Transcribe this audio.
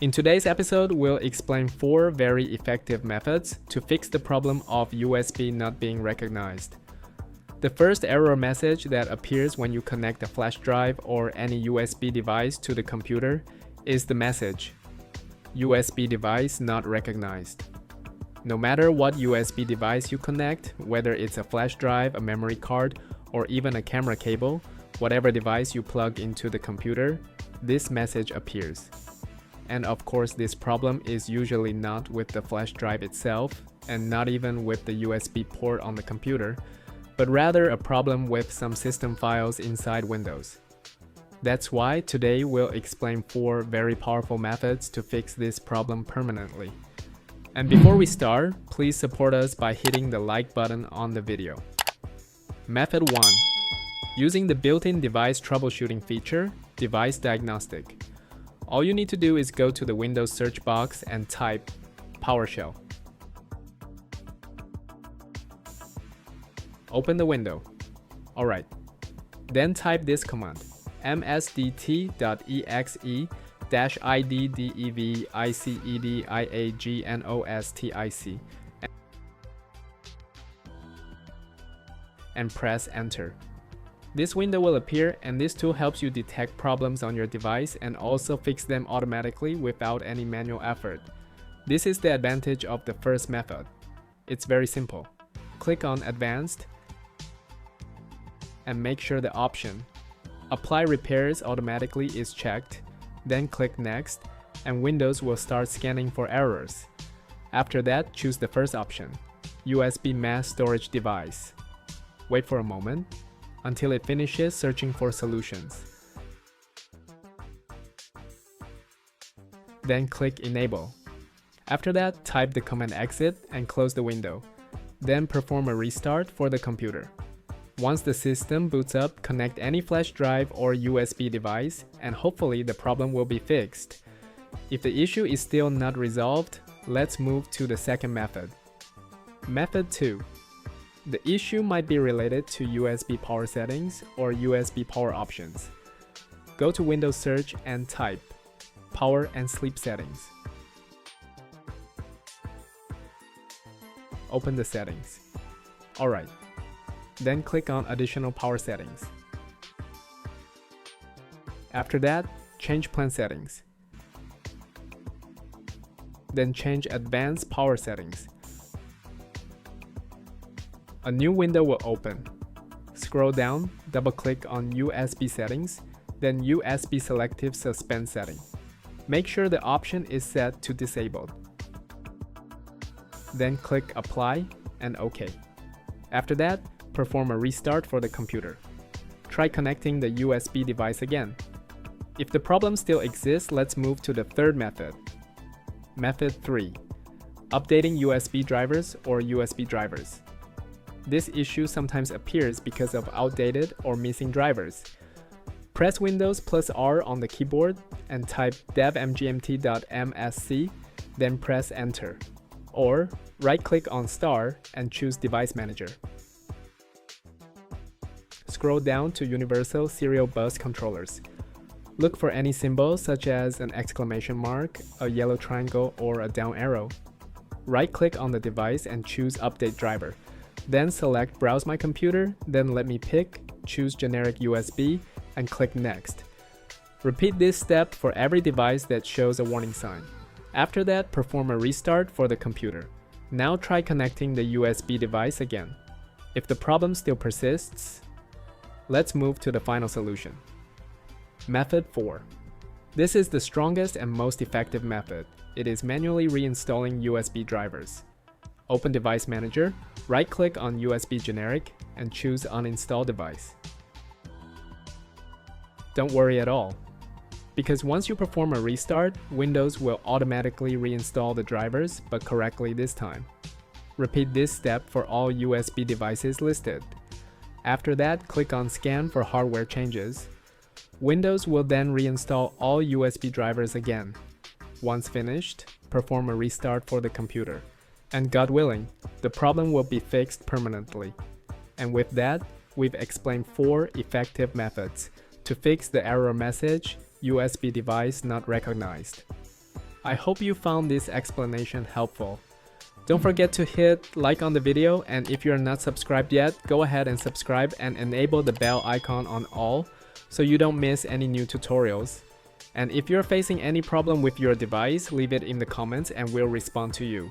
In today's episode, we'll explain 4 very effective methods to fix the problem of USB not being recognized. The first error message that appears when you connect a flash drive or any USB device to the computer is the message, USB device not recognized. No matter what USB device you connect, whether it's a flash drive, a memory card, or even a camera cable, whatever device you plug into the computer, this message appears. And of course, this problem is usually not with the flash drive itself, and not even with the USB port on the computer, but rather a problem with some system files inside Windows. That's why today we'll explain 4 very powerful methods to fix this problem permanently. And before we start, please support us by hitting the like button on the video. Method 1. Using the built-in device troubleshooting feature, Device Diagnostic. All you need to do is go to the Windows search box and type PowerShell. Open the window. Alright. Then type this command, msdt.exe-iddevicediagnostic and press enter. This window will appear, and this tool helps you detect problems on your device and also fix them automatically without any manual effort. This is the advantage of the first method. It's very simple. Click on Advanced and make sure the option Apply Repairs automatically is checked, then click Next, and Windows will start scanning for errors. After that, choose the first option, USB Mass Storage Device. Wait for a moment until it finishes searching for solutions. Then click Enable. After that, type the command Exit and close the window. Then perform a restart for the computer. Once the system boots up, connect any flash drive or USB device, and hopefully the problem will be fixed. If the issue is still not resolved, let's move to the second method. Method 2. The issue might be related to USB power settings or USB power options. Go to Windows Search and type Power and Sleep Settings. Open the settings. Alright. Then click on Additional Power Settings. After that, change Plan Settings. Then change Advanced Power Settings. A new window will open. Scroll down, double-click on USB Settings, then USB Selective Suspend Setting. Make sure the option is set to Disabled. Then click Apply and OK. After that, perform a restart for the computer. Try connecting the USB device again. If the problem still exists, let's move to the third method. Method 3. Updating USB drivers or USB drivers. This issue sometimes appears because of outdated or missing drivers. Press Windows plus R on the keyboard and type devmgmt.msc, then press Enter. Or right-click on Star and choose Device Manager. Scroll down to Universal Serial Bus Controllers. Look for any symbol such as an exclamation mark, a yellow triangle, or a down arrow. Right-click on the device and choose Update Driver. Then select Browse My Computer, then Let Me Pick, choose Generic USB, and click Next. Repeat this step for every device that shows a warning sign. After that, perform a restart for the computer. Now try connecting the USB device again. If the problem still persists, let's move to the final solution. Method 4. This is the strongest and most effective method. It is manually reinstalling USB drivers. Open Device Manager, right-click on USB Generic, and choose Uninstall Device. Don't worry at all, because once you perform a restart, Windows will automatically reinstall the drivers, but correctly this time. Repeat this step for all USB devices listed. After that, click on Scan for hardware changes. Windows will then reinstall all USB drivers again. Once finished, perform a restart for the computer. And God willing, the problem will be fixed permanently. And with that, we've explained 4 effective methods to fix the error message, USB device not recognized. I hope you found this explanation helpful. Don't forget to hit like on the video, and if you're not subscribed yet, go ahead and subscribe and enable the bell icon on all so you don't miss any new tutorials. And if you're facing any problem with your device, leave it in the comments and we'll respond to you.